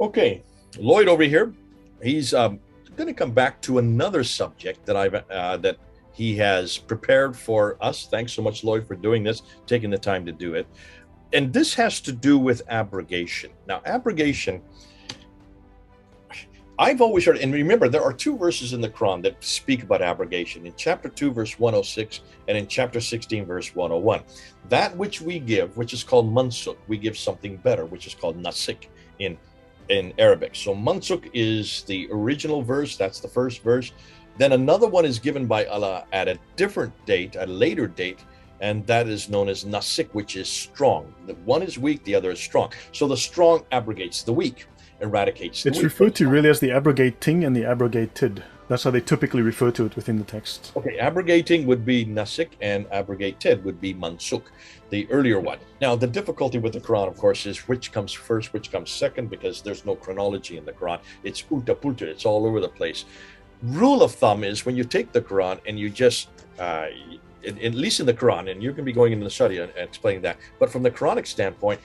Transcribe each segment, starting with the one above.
Okay, Lloyd over here. He's going to come back to another subject that he has prepared for us. Thanks so much, Lloyd, for doing this, taking the time to do it. And this has to do with abrogation. Now, abrogation, I've always heard, and remember, there are two verses in the Quran that speak about abrogation. In chapter 2, verse 106, and in chapter 16, verse 101. That which we give, which is called mansuk, we give something better, which is called nasik in Arabic. So mansuk is the original verse, that's the first verse. Then another one is given by Allah at a different date, a later date, and that is known as nasik, which is strong. The one is weak, the other is strong. So the strong abrogates the weak, eradicates the weak. It's referred to really as the abrogating and the abrogated. That's how they typically refer to it within the text. Okay, abrogating would be nasik and abrogated would be mansuk, the earlier one. Now, the difficulty with the Quran, of course, is which comes first, which comes second, because there's no chronology in the Quran. It's ulta pulta, it's all over the place. Rule of thumb is when you take the Quran and you just, at least in the Quran, and you're going to be going into the study and explaining that, but from the Quranic standpoint,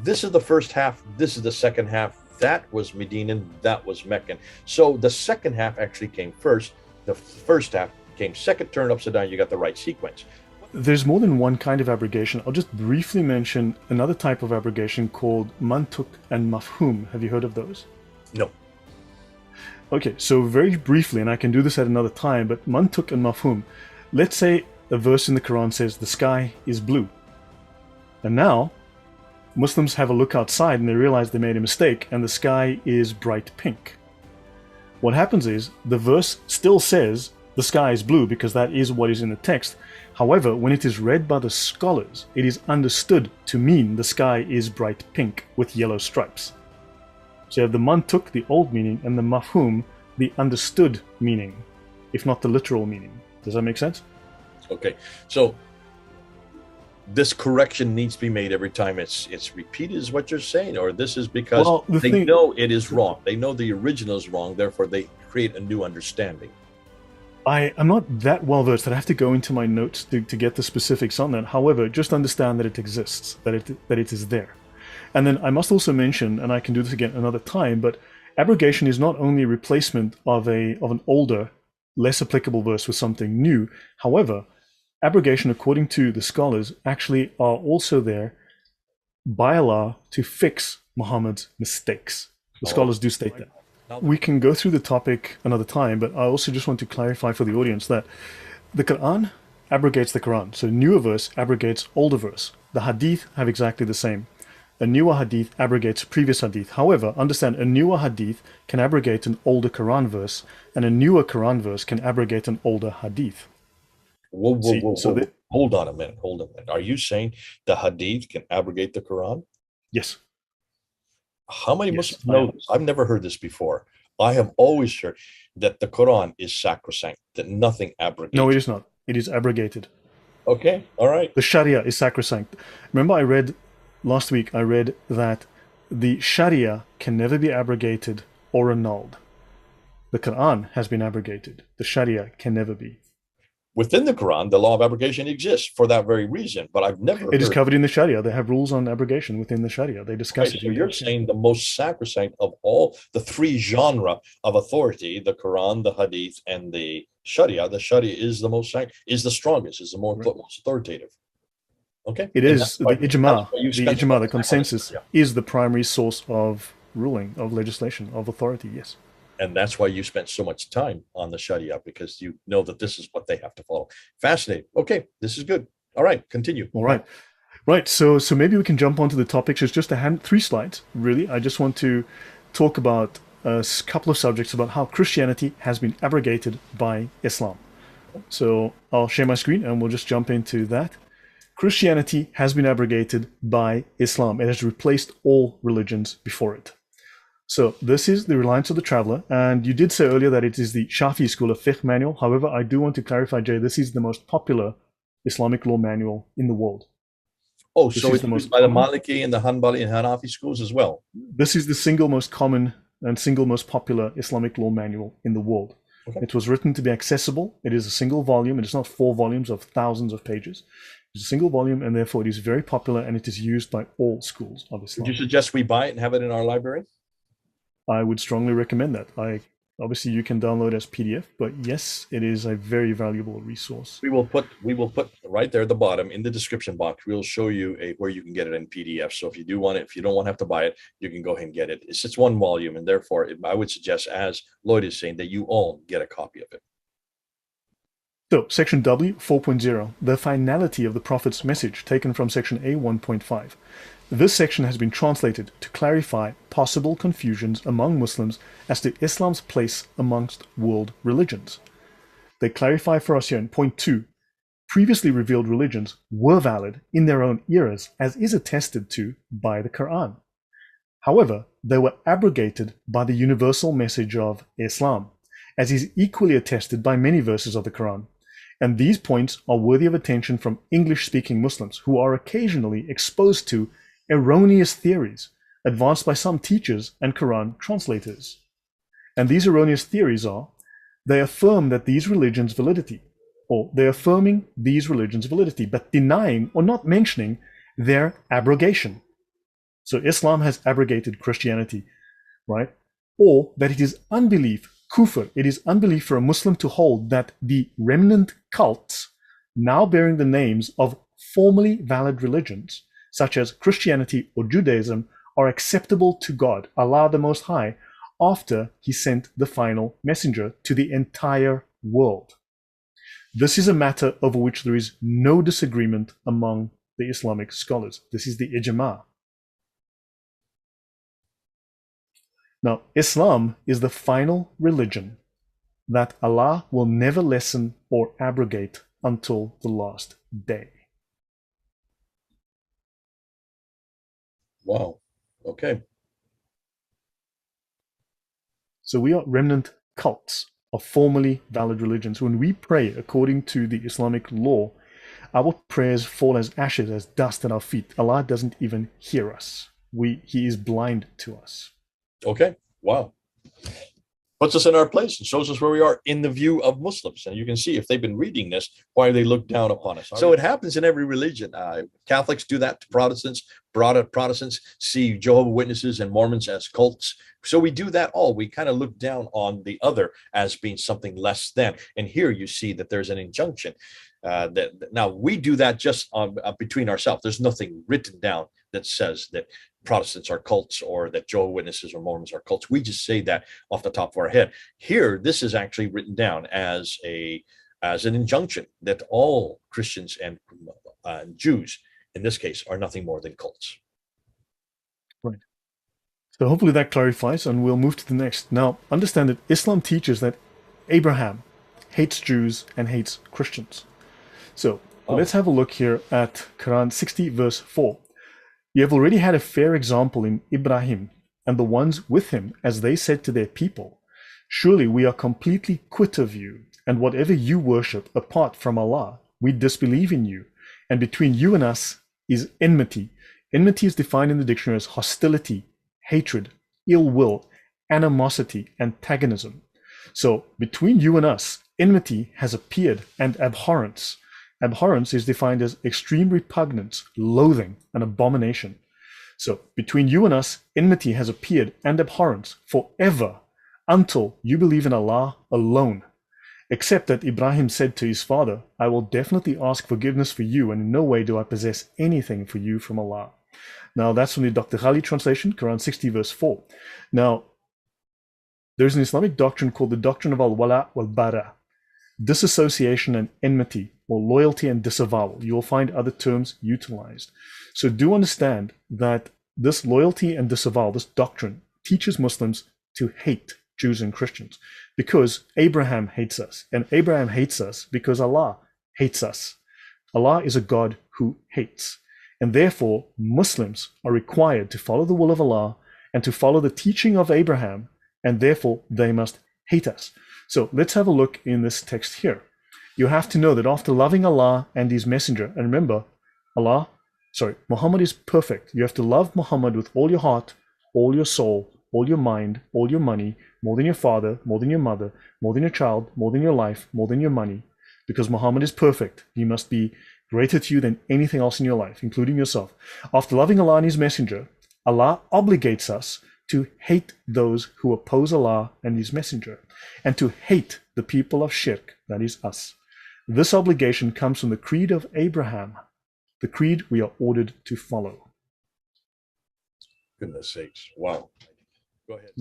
this is the first half, this is the second half. That was Medinan, that was Meccan. So the second half actually came first. The first half came second, turned upside down, you got the right sequence. There's more than one kind of abrogation. I'll just briefly mention another type of abrogation called mantuk and mafhum. Have you heard of those? No. Okay, so very briefly, and I can do this at another time, but mantuk and mafhum. Let's say a verse in the Quran says the sky is blue. And now Muslims have a look outside and they realize they made a mistake and the sky is bright pink. What happens is the verse still says the sky is blue because that is what is in the text. However, when it is read by the scholars, it is understood to mean the sky is bright pink with yellow stripes. So you have the mantuk, the old meaning, and the mafhum, the understood meaning, if not the literal meaning. Does that make sense? Okay, so this correction needs to be made every time it's repeated, is what you're saying, or this is because they know it is wrong. They know the original is wrong, therefore they create a new understanding. I'm not that well versed that I have to go into my notes to get the specifics on that. However, just understand that it exists, that it is there. And then I must also mention, and I can do this again another time, but abrogation is not only a replacement of an older, less applicable verse with something new. However, abrogation, according to the scholars, actually are also there by Allah to fix Muhammad's mistakes. The scholars do state that. We can go through the topic another time, but I also just want to clarify for the audience that the Quran abrogates the Quran. So newer verse abrogates older verse. The hadith have exactly the same. A newer hadith abrogates previous hadith. However, understand, a newer hadith can abrogate an older Quran verse, and a newer Quran verse can abrogate an older hadith. Whoa. Hold on a minute. Are you saying the hadith can abrogate the Quran? Yes. How many Muslims know this? I've never heard this before. I have always heard that the Quran is sacrosanct, that nothing abrogates. No, it is not. It is abrogated. Okay, all right. The Sharia is sacrosanct. Remember last week I read that the Sharia can never be abrogated or annulled. The Quran has been abrogated. The Sharia can never be. Within the Quran, the law of abrogation exists for that very reason, but I've never heard it is covered in the Sharia. They have rules on abrogation within the Sharia. They discuss it. So you're saying the most sacrosanct of all the three genera of authority, the Quran, the Hadith, and the Sharia is the most is the strongest, is the most authoritative. Okay. It is the ijma, the consensus is the primary source of ruling, of legislation, of authority. Yes. And that's why you spent so much time on the Sharia, because you know that this is what they have to follow. Fascinating. Okay, this is good. All right, continue. All right. Right, so maybe we can jump onto the topics. It's just 3 slides, really. I just want to talk about a couple of subjects about how Christianity has been abrogated by Islam. So I'll share my screen and we'll just jump into that. Christianity has been abrogated by Islam. It has replaced all religions before it. So this is the Reliance of the Traveller, and you did say earlier that it is the Shafi'i school of fiqh manual. However, I do want to clarify, Jay, this is the most popular Islamic law manual in the world. Oh, so it's used by the Maliki and the Hanbali and Hanafi schools as well? This is the single most common and single most popular Islamic law manual in the world. Okay. It was written to be accessible. It is a single volume. It is not 4 volumes of thousands of pages. It's a single volume, and therefore it is very popular, and it is used by all schools of Islam. Would you suggest we buy it and have it in our library? I would strongly recommend that. Obviously you can download as PDF, but yes, it is a very valuable resource. We will put right there at the bottom in the description box. We'll show you where you can get it in PDF. So if you do want it, if you don't want to have to buy it, you can go ahead and get it. It's just one volume, and therefore I would suggest, as Lloyd is saying, that you all get a copy of it. So, section W 4.0, the finality of the Prophet's message, taken from section A 1.5. This section has been translated to clarify possible confusions among Muslims as to Islam's place amongst world religions. They clarify for us here in point 2, previously revealed religions were valid in their own eras, as is attested to by the Quran. However, they were abrogated by the universal message of Islam, as is equally attested by many verses of the Quran. And these points are worthy of attention from English-speaking Muslims who are occasionally exposed to erroneous theories advanced by some teachers and Quran translators. And these erroneous theories are, they affirm that these religions' validity, or they're affirming these religions' validity, but denying or not mentioning their abrogation. So Islam has abrogated Christianity, right? Or that it is unbelief, kufr, it is unbelief for a Muslim to hold that the remnant cults, now bearing the names of formerly valid religions, such as Christianity or Judaism, are acceptable to God, Allah the Most High, after he sent the final messenger to the entire world. This is a matter over which there is no disagreement among the Islamic scholars. This is the ijma. Now, Islam is the final religion that Allah will never lessen or abrogate until the last day. Wow. Okay. So we are remnant cults of formerly valid religions. When we pray according to the Islamic law, our prayers fall as ashes, as dust at our feet. Allah doesn't even hear us. He is blind to us. Okay. Wow. Puts us in our place and shows us where we are in the view of Muslims. And you can see, if they've been reading this, why they look down upon us. So it happens in every religion. Catholics do that to Protestants. Protestants see Jehovah's Witnesses and Mormons as cults. So we do that all. We kind of look down on the other as being something less than. And here you see that there's an injunction. That now we do that just between ourselves. There's nothing written down that says that Protestants are cults or that Jehovah's Witnesses or Mormons are cults. We just say that off the top of our head. Here, this is actually written down as an injunction that all Christians and Jews, in this case, are nothing more than cults. Right. So hopefully that clarifies, and we'll move to the next. Now, understand that Islam teaches that Abraham hates Jews and hates Christians. So let's have a look here at Quran 60 verse 4. You have already had a fair example in Ibrahim and the ones with him, as they said to their people, surely we are completely quit of you, and whatever you worship apart from Allah, we disbelieve in you, and between you and us is enmity. Enmity is defined in the dictionary as hostility, hatred, ill will, animosity, antagonism. So between you and us, enmity has appeared, and abhorrence. Abhorrence is defined as extreme repugnance, loathing, and abomination. So between you and us, enmity has appeared, and abhorrence forever, until you believe in Allah alone. Except that Ibrahim said to his father, I will definitely ask forgiveness for you, and in no way do I possess anything for you from Allah. Now that's from the Dr. Ghali translation, Quran 60 verse 4. Now, there's an Islamic doctrine called the doctrine of al-wala wal-bara, disassociation and enmity, or loyalty and disavowal. You will find other terms utilized. So do understand that this loyalty and disavowal, this doctrine, teaches Muslims to hate Jews and Christians, because Abraham hates us, and Abraham hates us because Allah hates us. Allah is a God who hates, and therefore Muslims are required to follow the will of Allah and to follow the teaching of Abraham, and therefore they must hate us. So let's have a look in this text here. You have to know that after loving Allah and his messenger, and remember, Muhammad is perfect. You have to love Muhammad with all your heart, all your soul, all your mind, all your money, more than your father, more than your mother, more than your child, more than your life, more than your money, because Muhammad is perfect. He must be greater to you than anything else in your life, including yourself. After loving Allah and his messenger, Allah obligates us to hate those who oppose Allah and His Messenger, and to hate the people of Shirk, that is us. This obligation comes from the creed of Abraham, the creed we are ordered to follow. Goodness sakes. Wow. Go ahead.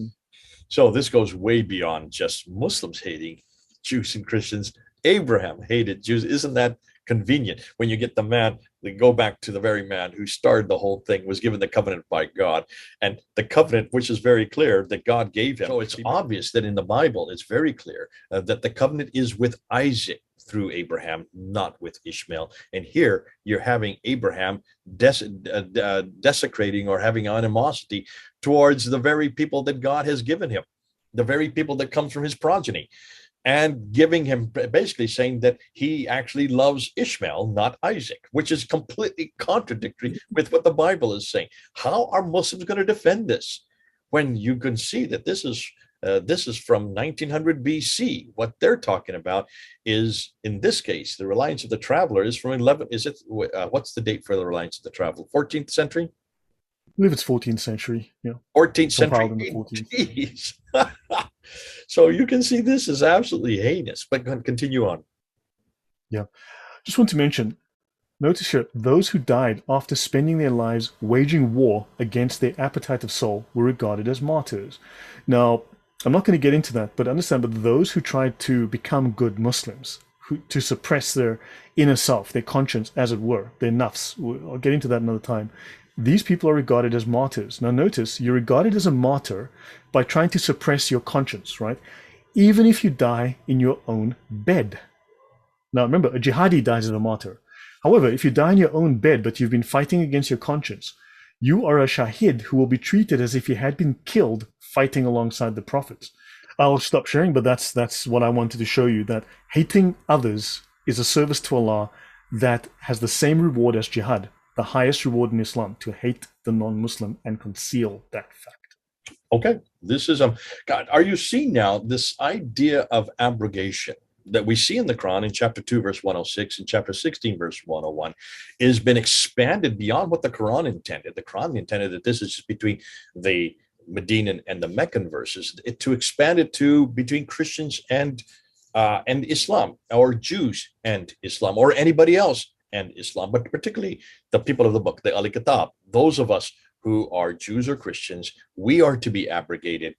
So this goes way beyond just Muslims hating Jews and Christians. Abraham hated Jews. Isn't that convenient when you get the man, they go back to the very man who started the whole thing, was given the covenant by God, and the covenant, which is very clear, that God gave him. So it's obvious that in the Bible, it's very clear that the covenant is with Isaac through Abraham, not with Ishmael. And here you're having Abraham desecrating or having animosity towards the very people that God has given him, the very people that comes from his progeny, and giving him, basically saying that he actually loves Ishmael, not Isaac, which is completely contradictory with what the Bible is saying. How are Muslims going to defend this when you can see that this is from 1900 BC? What they're talking about is, in this case, the reliance of the traveler is from 11. Is it what's the date for the reliance of the traveler? 14th century. I believe it's 14th century. Yeah, 14th century. In the 14th. Jeez. So you can see this is absolutely heinous, but continue on. Yeah. Just want to mention, notice here, those who died after spending their lives waging war against their appetite of soul were regarded as martyrs. Now, I'm not going to get into that, but understand, but those who tried to become good Muslims, to suppress their inner self, their conscience, as it were, their nafs, I'll get into that another time, these people are regarded as martyrs. Now notice, you're regarded as a martyr by trying to suppress your conscience, right? Even if you die in your own bed. Now remember, a jihadi dies as a martyr. However, if you die in your own bed, but you've been fighting against your conscience, you are a shahid who will be treated as if you had been killed fighting alongside the prophets. I'll stop sharing, but that's what I wanted to show you, that hating others is a service to Allah that has the same reward as jihad. The highest reward in Islam, to hate the non-Muslim and conceal that fact. Okay, this is God. Are you seeing now this idea of abrogation that we see in the Quran in chapter 2, verse 106, and chapter 16, verse 101, has been expanded beyond what the Quran intended. The Quran intended that this is just between the Medinan and the Meccan verses, to expand it to between Christians and Islam, or Jews and Islam, or anybody else and Islam, but particularly the people of the book, the Ahli Kitab, those of us who are Jews or Christians, we are to be abrogated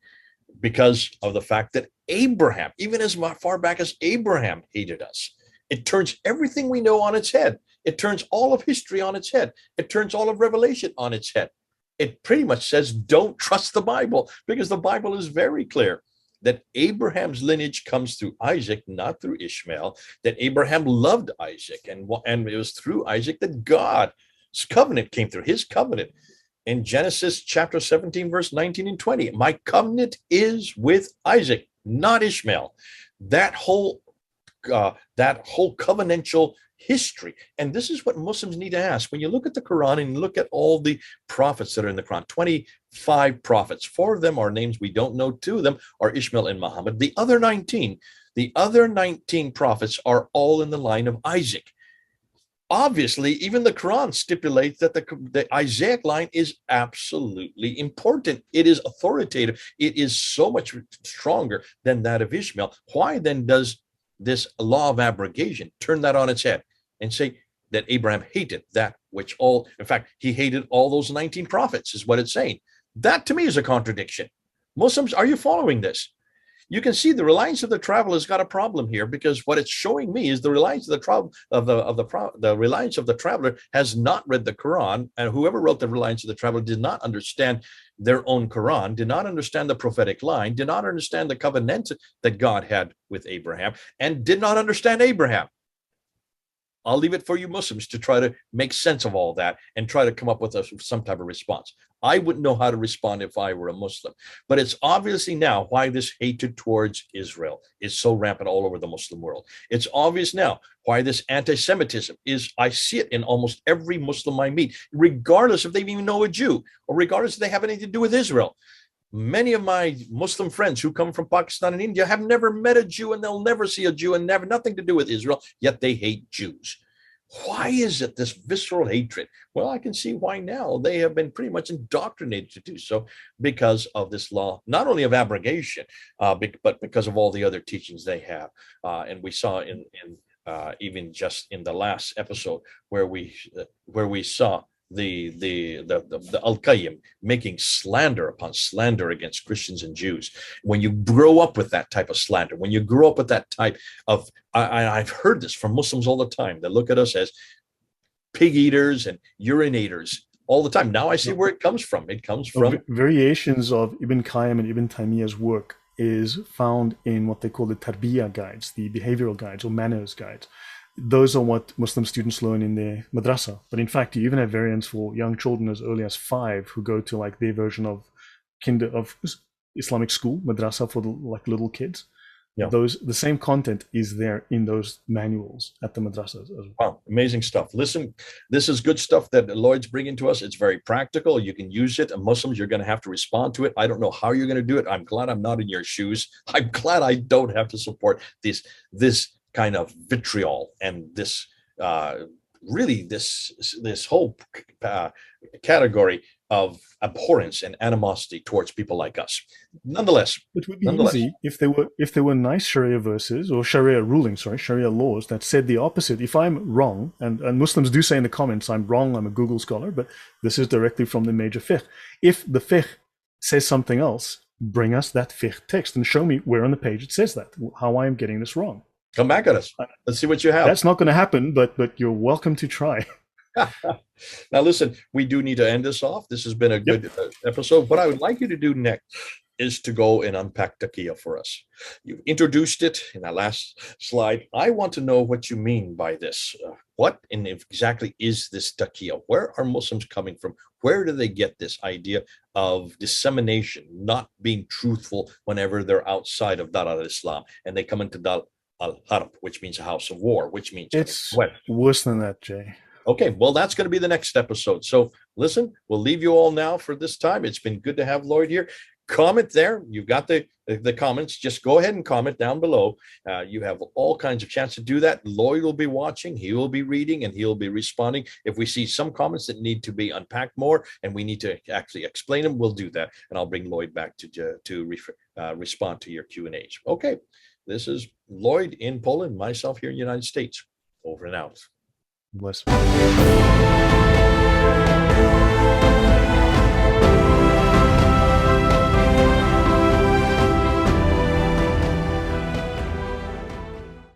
because of the fact that Abraham, even as far back as Abraham, hated us. It turns everything we know on its head. It turns all of history on its head. It turns all of Revelation on its head. It pretty much says, don't trust the Bible, because the Bible is very clear that Abraham's lineage comes through Isaac, not through Ishmael, that Abraham loved Isaac, and it was through Isaac that God's covenant came through, his covenant. In Genesis chapter 17, verse 19 and 20, my covenant is with Isaac, not Ishmael. That whole covenantal history. And this is what Muslims need to ask. When you look at the Quran and look at all the prophets that are in the Quran, 25 prophets, 4 of them are names we don't know, 2 of them are Ishmael and Muhammad. The other 19 prophets are all in the line of Isaac. Obviously, even the Quran stipulates that the Isaac line is absolutely important. It is authoritative. It is so much stronger than that of Ishmael. Why then does this law of abrogation turn that on its head and say that Abraham hated that which all, in fact, he hated all those 19 prophets, is what it's saying? That to me is a contradiction. Muslims, are you following this? You can see the reliance of the traveler has got a problem here, because what it's showing me is the reliance of the reliance of the traveler has not read the Quran, and whoever wrote the reliance of the traveler did not understand their own Quran, did not understand the prophetic line, did not understand the covenant that God had with Abraham, and did not understand Abraham. I'll leave it for you Muslims to try to make sense of all that and try to come up with some type of response. I wouldn't know how to respond if I were a Muslim. But it's obviously now why this hatred towards Israel is so rampant all over the Muslim world. It's obvious now why this anti-Semitism is, I see it in almost every Muslim I meet, regardless if they even know a Jew, or regardless if they have anything to do with Israel. Many of my Muslim friends who come from Pakistan and India have never met a Jew, and they'll never see a Jew, and have nothing to do with Israel, yet they hate Jews. Why is it this visceral hatred? Well, I can see why now. They have been pretty much indoctrinated to do so because of this law, not only of abrogation, but because of all the other teachings they have. And we saw in even just in the last episode where we saw the Al-Qayyim making slander upon slander against Christians and Jews. When you grow up with that type of slander, when you grow up with that type of, I've heard this from Muslims all the time. They look at us as pig eaters and urinators all the time. Now I see where it comes from. It comes from variations of Ibn Qayyim and Ibn Taymiyyah's work is found in what they call the tarbiyah guides, the behavioral guides or manners guides. Those are what Muslim students learn in their madrasa. But in fact, you even have variants for young children as early as 5 who go to like their version of Islamic school, madrasa for like little kids. Yeah. The same content is there in those manuals at the madrasas as well. Wow, amazing stuff. Listen, this is good stuff that Lloyd's bringing to us. It's very practical. You can use it. And Muslims, you're going to have to respond to it. I don't know how you're going to do it. I'm glad I'm not in your shoes. I'm glad I don't have to support this kind of vitriol and this really this whole category of abhorrence and animosity towards people like us. Nonetheless, it would be easy if there were nice Sharia verses or Sharia rulings, Sharia laws that said the opposite. If I'm wrong, and Muslims do say in the comments, I'm wrong, I'm a Google scholar, but this is directly from the major fiqh. If the fiqh says something else, bring us that fiqh text and show me where on the page it says that, how I am getting this wrong. Come back at us. Let's see what you have. That's not going to happen, but you're welcome to try. Now, listen, we do need to end this off. This has been a good episode. What I would like you to do next is to go and unpack taqiyya for us. You introduced it in that last slide. I want to know what you mean by this. What and exactly is this taqiyya? Where are Muslims coming from? Where do they get this idea of dissemination, not being truthful whenever they're outside of Dar al-Islam and they come into Dar al-Harb, which means a house of war, which means it's worse than that, Jay. Okay, well, that's going to be the next episode. So listen, we'll leave you all now for this time. It's been good to have Lloyd here. Comment there. You've got the comments. Just go ahead and comment down below. You have all kinds of chance to do that. Lloyd will be watching. He will be reading and he'll be responding. If we see some comments that need to be unpacked more and we need to actually explain them, we'll do that. And I'll bring Lloyd back to respond to your Q&As. Okay, this is Lloyd in Poland, myself here in the United States. Over and out. Bless.